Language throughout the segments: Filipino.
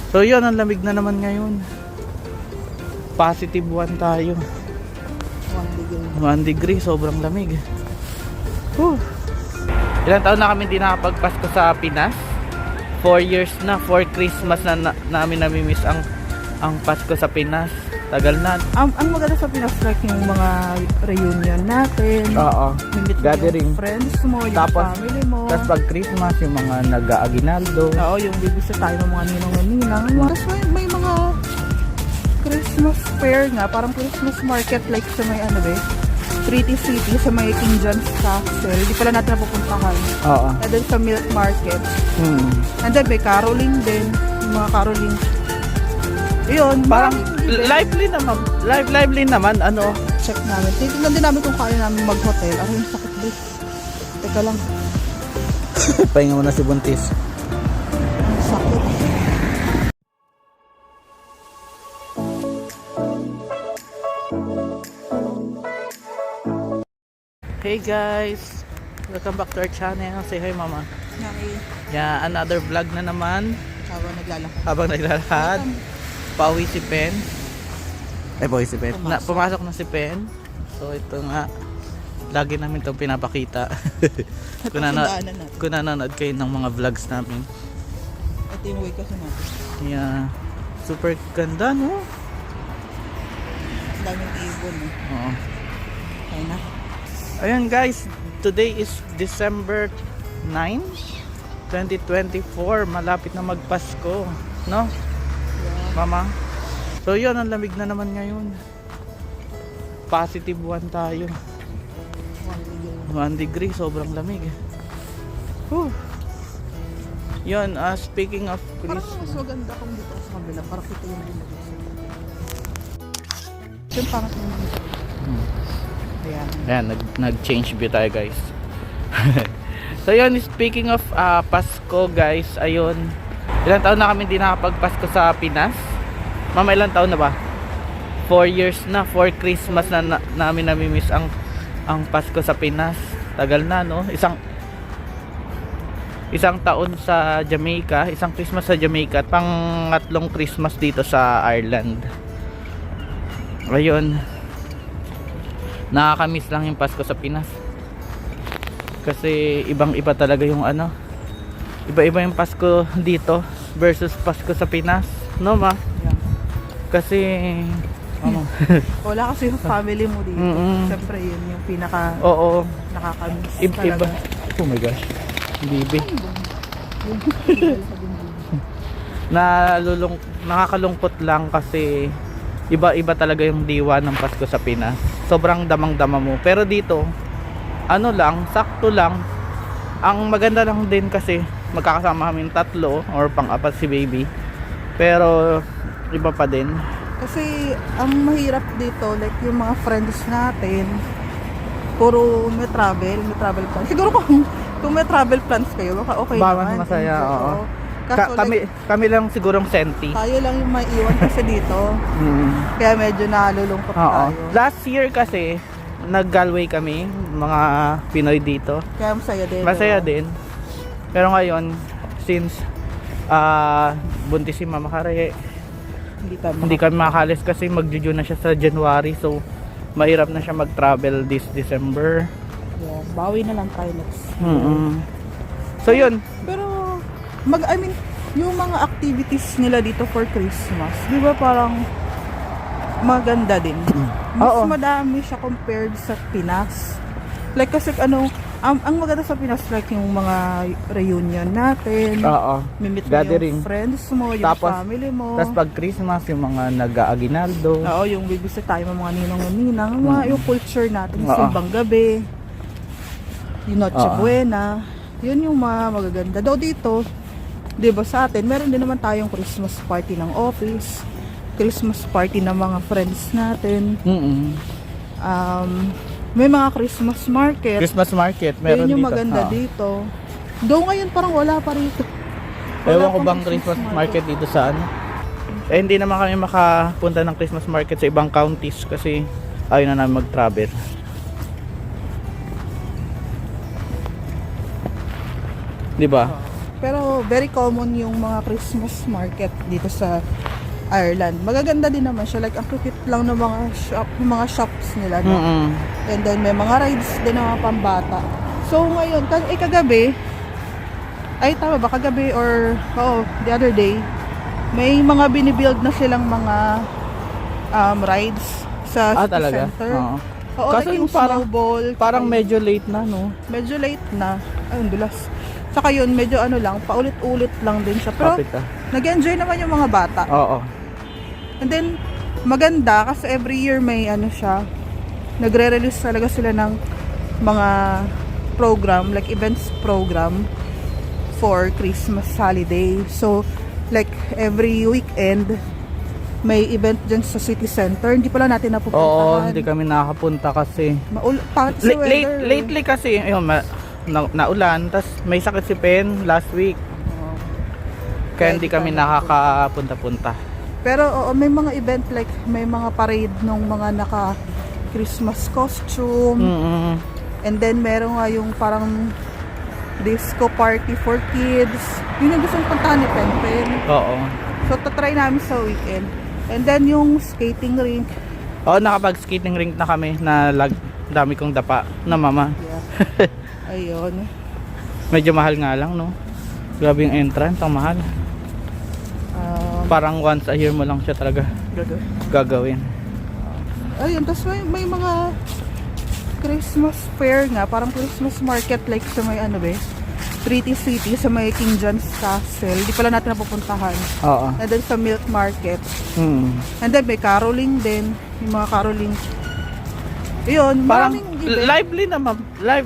So yun, ang lamig na naman ngayon. Positive 1 tayo. 1 degree, sobrang lamig. Ilang taon na kami hindi nakapagpasko sa Pinas? 4 years na, 4 Christmas na namin namimiss ang Pasko sa Pinas. Tagal na. Ang maganda sa Pinas, like yung mga reunion natin. Oo. Gathering. Yung friends mo, yung Tapos, family mo. Tapos pag Christmas, yung mga nag-aaginaldo. Oo, yung bibisa tayo ng mga ninong-ninang. Tapos may mga Christmas fair nga, parang Christmas market like sa may ano ba, Pretty City, sa may King John's Castle. Hindi pala natin napupuntahan. Oo. And then sa Milk Market. And then may caroling din. Yung mga caroling. Yun, Parang lively naman, ano. check namin. Titignan din namin kung kaya namin mag-hotel. Ano yung sakit din. Teka lang. Pahinga mo na si Buntis. Ang sakit. Hey guys, welcome back to our channel. Say hi mama. Yeah, another vlog na naman. Habang naglalakad. Habang naglalakad. Pauwi si Pen. Pauwi si Pen. Pumasok na si Pen. So ito nga, lagi namin itong pinapakita. Kung nanonood kayo ng mga vlogs namin. Ito yung way kasi natin. Yeah, super ganda no? Ang daming ibon eh. Oo. Kaya na. Ayan guys, today is December 9, 2024. Malapit na magpasko, no? Mama. So yun, ang lamig na naman ngayon. Positive 1 tayo. 1 degree, sobrang lamig. Yun, speaking of Parang Christmas. mas maganda kung dito sa kabila. Parang kita yung dito. Yung pangat mo dito. Ayan, nag-change view tayo guys. So yun, speaking of Pasko guys, ayun. Ilang taon na kami hindi nakapagpasko sa Pinas? Mama, ilang taon na ba? 4 years na, 4 Christmas na namin namimiss ang Pasko sa Pinas. Tagal na no? Isang taon sa Jamaica, isang Christmas sa Jamaica at pangatlong Christmas dito sa Ireland. Ayun, nakakamiss lang yung Pasko sa Pinas kasi ibang iba talaga yung ano, iba-iba yung Pasko dito versus Pasko sa Pinas, no ma? Yeah. Kasi ano, wala kasi yung family mo dito. Siyempre yun yung pinaka oo, nakakamiss iba. talaga. Oh my gosh, bibi. Nakakalungkot lang kasi iba-iba talaga yung diwa ng Pasko sa Pinas. Sobrang damang-dama mo. Pero dito, ano lang, sakto lang. Ang maganda lang din kasi magkakasama kami tatlo or pang-apat si baby. Pero iba pa din. Kasi ang mahirap dito, like yung mga friends natin, puro may travel plans. Siguro kung may travel plans kayo, baka okay Bawas naman. masaya, oo. Kaso Kami lang sigurong senti. tayo lang yung may iwan kasi dito. Kaya medyo nalulungkot Oo. tayo. Last year kasi nag-Galway kami, mga Pinoy dito. Kaya masaya din. Masaya din. Pero ngayon, since buntis si Mama Kare, hindi kami makalis kasi magjuju na siya sa January. So, mahirap na siya mag-travel this December. Yeah, bawi na lang tayo next. So, yun. Pero, yung mga activities nila dito for Christmas, di ba parang maganda din? Mas Oo. madami siya compared sa Pinas. Like kasi ang maganda sa Pinas, like yung mga reunion natin. Oo. Mimit mo Gathering. yung friends mo, yung Tapos, family mo. Tapos pag Christmas, yung mga nag-aaginaldo. Oo, yung bibisa tayo ng mga ninong-ninang, yung culture natin, Oo. simbang gabi, yung Noche Oo. Buena, yun yung mga magaganda. Daw dito, di ba sa atin, meron din naman tayong Christmas party ng office, Christmas party ng mga friends natin, may mga Christmas market. Christmas market, meron Yun yung dito. maganda Oo. dito. Though ngayon parang wala pa rito. Ewan ko bang Christmas market dito sa ano. Hindi naman kami makapunta ng Christmas market sa ibang counties kasi ayaw na namin mag-travel. Di ba? Pero very common yung mga Christmas market dito sa Ireland. Magaganda din naman siya. Like, ang cute lang ng mga shops nila. No? Mm-mm. And then, may mga rides din ng mga pambata. So, ngayon, kagabi, ay tama ba, kagabi or, the other day, may mga binibuild na silang mga rides sa city Talaga? center. Oo. Oo, Kaso like yung yung parang- snowball. Parang medyo late na, no? Medyo late na. Ayun, dulas. Saka yun, medyo lang, paulit-ulit lang din siya. Pero, Kapit, nag-enjoy naman yung mga bata. Oo. And then, maganda kasi every year may siya. Nagre-release talaga sila ng mga program, like events program for Christmas holiday. So, like every weekend, may event dyan sa city center. Hindi pala natin Oo, napupuntahan. hindi kami nakapunta kasi. Lately kasi, yun, naulan, tas may sakit si Pen last week. Kaya hindi kami nakakapunta-punta. Pero may mga event like may mga parade ng mga naka Christmas costume. Mm-mm. And then meron nga yung parang disco party for kids. Yun yung gustong puntahan ni Penpen. Oo. So tatry namin sa weekend. And then yung skating rink. Oo, nakapag-skating rink na kami na dami kong dapa na mama. Yeah. Ayun. Medyo mahal nga lang, no? Grabe yung entrance, ang mahal. Parang once a year mo lang siya talaga gagawin. Ayun, tapos may mga Christmas fair nga, parang Christmas market like sa may Treaty City, sa may King John's Castle. Di pala natin napupuntahan. Oo. And then sa Milk Market. Hmm. And then may caroling din. Yung mga caroling. Yun, Parang maraming event.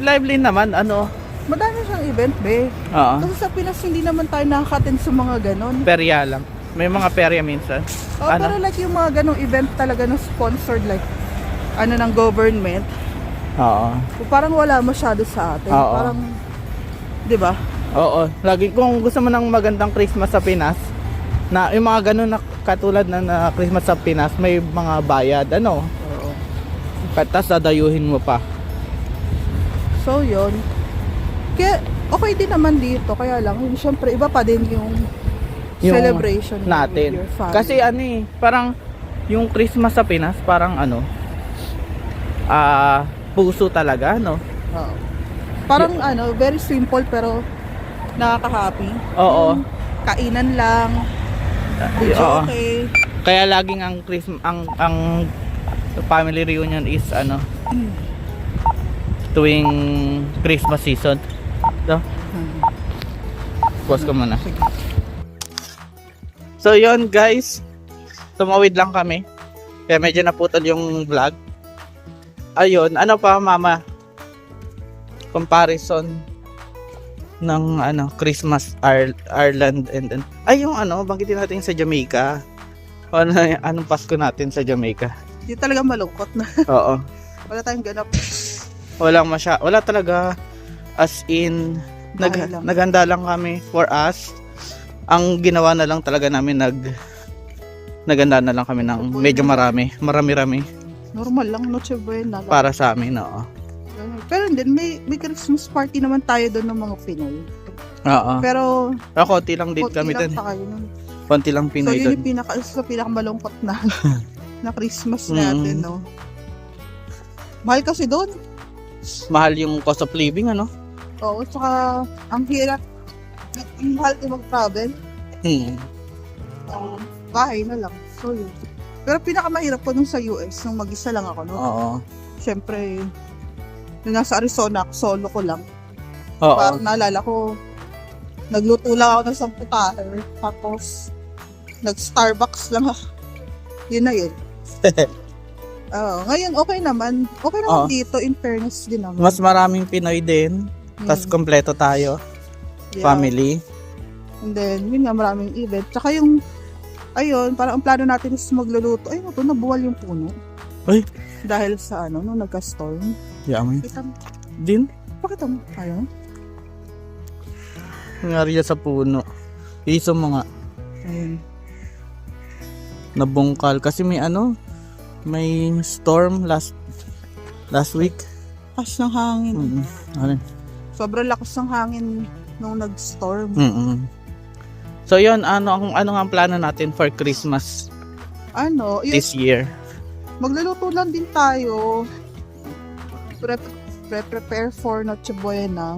lively naman, ano. Madami siyang event, be. Oo. Kasi sa Pinas, hindi naman tayo nakaka-attend sa mga ganon. Perya lang. May mga perya minsan. Pero like yung mga ganong event talaga na sponsored like ng government. Oo. Parang wala masyado sa atin. Oo. Parang, di ba? Oo. Lagi kung gusto mo ng magandang Christmas sa Pinas, na yung mga ganun na katulad na Christmas sa Pinas, may mga bayad, ano. Oo. Tapos dadayuhin mo pa. So, yun. Kaya, okay din naman dito. Kaya lang, syempre, iba pa din yung celebration natin. with your family. Kasi parang yung Christmas sa Pinas, parang puso talaga, no? Oo. Parang very simple pero nakaka-happy. Oo. Yung kainan lang. Oo. Okay. Kaya laging ang Christmas ang family reunion is tuwing Christmas season. So, pause ko muna. So yon guys, tumawid lang kami. Kaya medyo naputol yung vlog. Ayun, ano pa mama? Comparison ng Christmas Ireland and ay yung banggitin natin sa Jamaica. Anong Pasko natin sa Jamaica? Hindi talaga malungkot na. Oo. Wala tayong ganap. Wala talaga, as in naghanda lang kami for us. Ang ginawa na lang talaga namin naganda na lang kami ng medyo marami. Normal lang, Noche Buena lang. Para sa amin, oo. Pero din may Christmas party naman tayo doon ng mga Pinoy. Oo. Pero Konti lang din kami doon. Konti lang So Pinoy yun doon. yung pinakamalungkot na na Christmas natin, no? Mahal kasi doon. Mahal yung cost of living, ano? Oo, tsaka ang hirap. Ang mahal din mag-travel. Bahay na lang. So yun. Pero pinakamahirap ko nung sa US, nung mag-isa lang ako, no? Oo. Siyempre, nung nasa Arizona, solo ko lang. Oo. Parang naalala ko, nagluto lang ako ng samputaher. Tapos, nag-Starbucks lang ako. Yun na yun. Ngayon, okay naman. Okay naman dito, in fairness din naman. Mas maraming Pinoy din. Tapos kompleto tayo. Yeah. Family. And then, yun nga, maraming event. Tsaka yung, ayun, parang ang plano natin is magluluto. Ayun, ito, nabuwal yung puno. Ay. Dahil sa, nung nagka-storm. Yaman. Kita mo. Din? Pakita mo. Ayun. Nangyari sa puno. Iso mga Ayun. nabungkal. Kasi may may storm last week. Lakas ng hangin. Ano? Sobrang lakas ng hangin nung nag-storm. So yun, ano nga ang plano natin for Christmas Ano, this year? magluluto lang din tayo. Prepare for Noche Buena.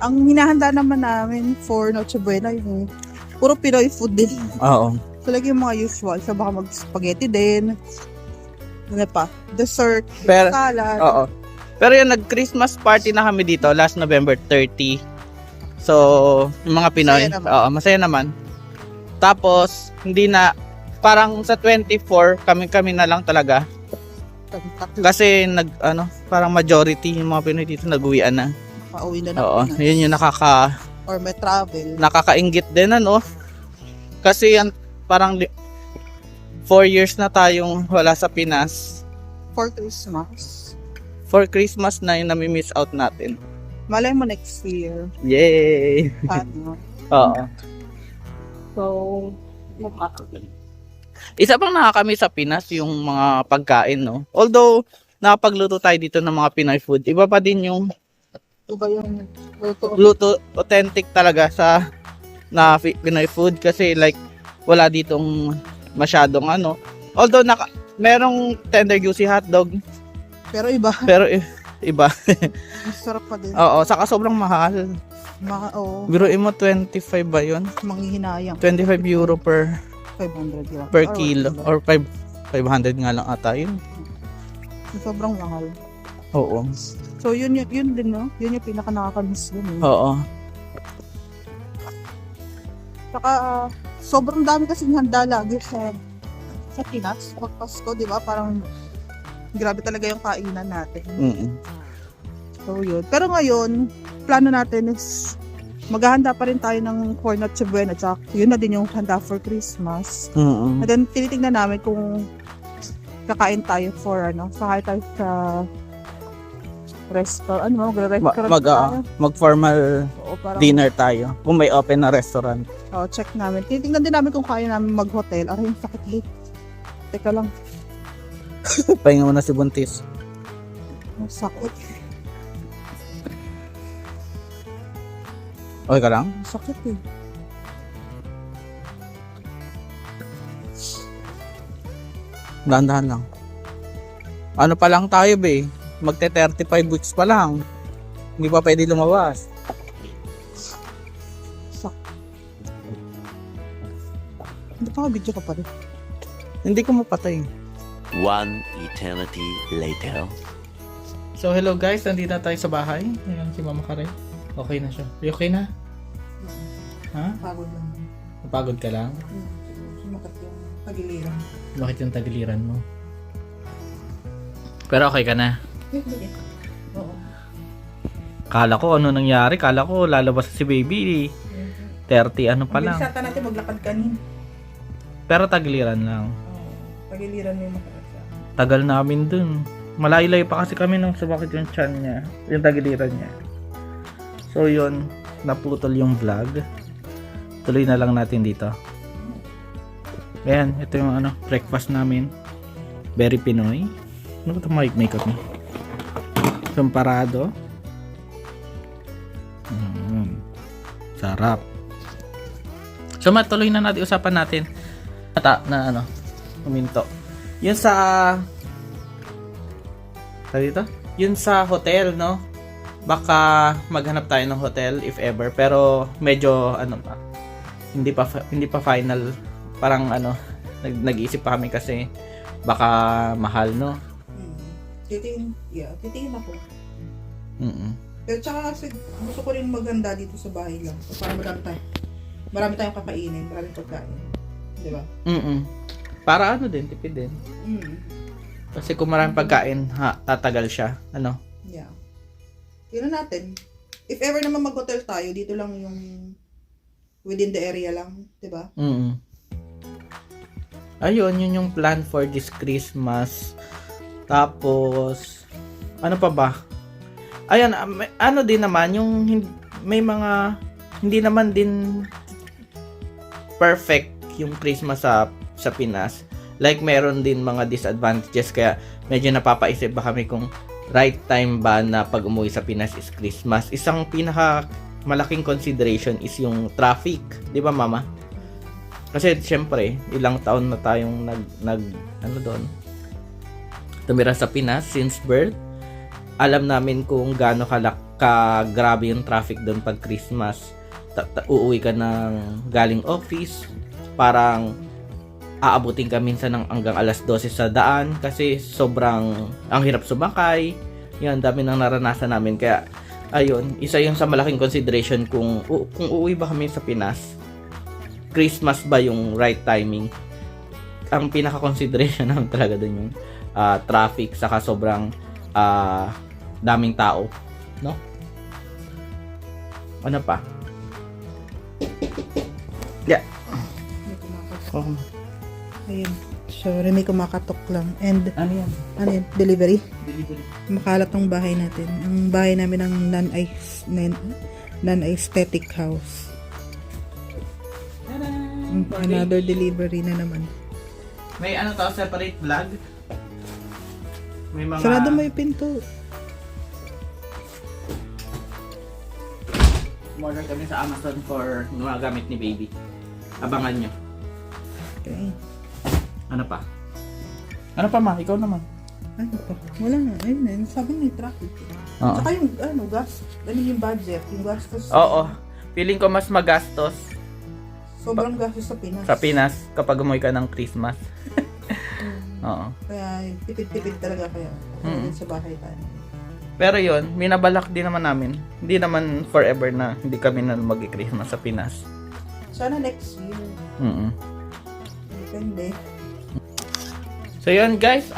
Ang hinahanda naman namin for Noche Buena yung puro Pinoy food din. Oo. So, lagi yung mga usual. So, baka mag-spaghetti din. Ano pa? Dessert, Pero- salad. Oo. Pero yun, nag-Christmas party na kami dito last November 30. So, yung mga Pinoy, Masaya naman. oo, masaya naman. Tapos, hindi na, parang sa 24, kami na lang talaga. Tatlo. Kasi, parang majority yung mga Pinoy dito nag-uwian na. Pauwi na ng Oo, Pinas. yun yung Or may travel. nakakainggit din, Kasi, parang 4 years na tayong wala sa Pinas. For Christmas. For Christmas na yung nami-miss out natin. Malay mo next year. Yay! Ano? Oo. So, Isa pang nakakamiss sa Pinas yung mga pagkain, no? Although, nakapagluto tayo dito ng mga Pinoy food, iba pa din yung iba yung luto authentic talaga sa Pinoy food kasi like wala ditong masyadong Although merong tender juicy hotdog pero iba. pero iba. Masarap pa din. Oo, saka sobrang mahal. Biruin mo 25 ba 'yon? Manghihinayang. 25 euro per 500 yun. kilo or 500 nga lang ata yun. Sobrang mahal. Oo. So yun din, no? Yun yung pinaka nakakamiss dun. Oo. Saka sobrang dami kasing handa lagi sa Pinas pag Pasko, di ba? Parang grabe talaga yung kainan natin. So yun. Pero ngayon, plano natin is maghahanda pa rin tayo ng for Noche Buena. Tsaka yun na din yung handa for Christmas. And then tinitingnan namin kung kakain tayo kakain tayo sa restaurant. Magre-restaurant Mag-formal Oo, parang, dinner tayo. Kung may open na restaurant. check namin. Tinitingnan din namin kung kaya namin mag-hotel. Aray, yung sakit din. Teka lang. Pahinga mo na si Buntis. Ang sakit. Okay ka lang? Ang sakit eh. Dahan-dahan lang. Ano pa lang tayo, be? Magte 35 weeks pa lang. Hindi pa pwede lumabas. Sakit. Hindi pa video ka pa rin. Hindi ko mapatay. One eternity later. So hello guys, nandito na tayo sa bahay. Ayan si Mama Karen. Okay na siya. You okay na? Ha? Pagod lang. Napagod ka lang? Sumakat yung pagiliran. Bakit yung tagiliran mo? Pero okay ka na? Oo. Kala ko ano nangyari? Kala ko lalabas si baby. 30 ano pa lang. Ang natin maglakad kanin. Pero tagiliran lang. Pagiliran mo yung makarasa. Tagal namin dun. Malaylay pa kasi kami nung sumakit yung chan niya. Yung tagiliran niya. So yun, naputol yung vlog. Tuloy na lang natin dito. Ayan, ito yung breakfast namin. Very Pinoy. Ano ba ito makeup niya? Champarado. Sarap. So matuloy na natin, usapan natin. Huminto. Yun sa dito? Yun sa hotel, no? Baka maghanap tayo ng hotel if ever, pero medyo pa. Hindi pa final. Parang nag-iisip pa kami kasi baka mahal, no? Titingin ako. Mm. Pero tsaka kasi gusto ko rin maganda dito sa bahay lang. So, para marami tayong kakainin, maraming pagkain. Di ba? Para din, tipid din. Kasi kung maraming pagkain, tatagal siya. Yeah. Yun na natin. If ever naman mag-hotel tayo, dito lang yung within the area lang, di ba? Ayun, yun yung plan for this Christmas. Tapos, ano pa ba? Ayun, din naman, yung may mga, hindi naman din perfect yung Christmas sa Pinas. Like, meron din mga disadvantages, kaya medyo napapaisip ba kami kung right time ba na pag umuwi sa Pinas is Christmas. Isang pinaka malaking consideration is yung traffic. Di ba, Mama? Kasi, syempre, ilang taon na tayong tumira sa Pinas since birth. Alam namin kung gaano grabe yung traffic doon pag Christmas. Uuwi ka ng galing office, parang aabutin ka minsan ng hanggang alas 12 sa daan kasi sobrang ang hirap sumakay. Yan, dami nang naranasan namin. Kaya, ayun, isa yung sa malaking consideration kung uuwi ba kami sa Pinas. Christmas ba yung right timing? Ang pinaka-consideration naman talaga doon yung traffic, saka sobrang daming tao, no? Ano pa? Yeah. May kumakatok. Oh, Ayun. Sorry, may kumakatok lang. And, ano yan? ano yun? Delivery? Delivery. Makalat tong bahay natin. Ang bahay namin ng non-aesthetic house. Another delivery na naman. May ano to, separate vlog? May mga... Sarado mo yung pinto. Order kami sa Amazon for mga gamit ni baby. Abangan nyo. Okay. Ano pa? Ano pa, Ma? Ikaw naman. Ano pa? Wala na. Ayun na. Sabi may traffic. Oo. Saka yung, gas. Ano yung budget? Yung gastos. Oo. Feeling ko mas magastos Sobrang gastos sa Pinas. sa Pinas kapag umuwi ka ng Christmas. Oo. Kaya, tipid-tipid talaga kaya. Mm. Sa bahay tayo. Pero yon, minabalak din naman namin. Hindi naman forever na hindi kami na mag-Christmas sa Pinas. Sana next year. Depende. So yun guys,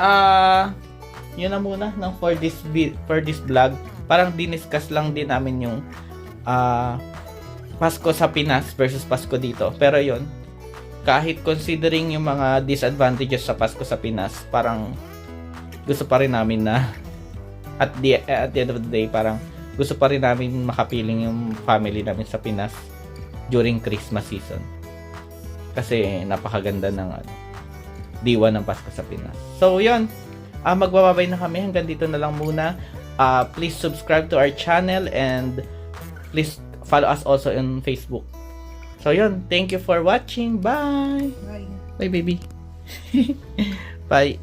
yun na muna ng for this vlog. Parang diniscuss lang din namin yung Pasko sa Pinas versus Pasko dito. Pero yun, kahit considering yung mga disadvantages sa Pasko sa Pinas, parang gusto pa rin namin na at the end of the day, parang gusto pa rin namin makapiling yung family namin sa Pinas during Christmas season. Kasi napakaganda ng diwa ng Pasko sa Pinas. So yun, magbababay na kami. Hanggang dito na lang muna. Please subscribe to our channel and please follow us also on Facebook. So yun, thank you for watching. Bye! Bye. Bye baby. Bye.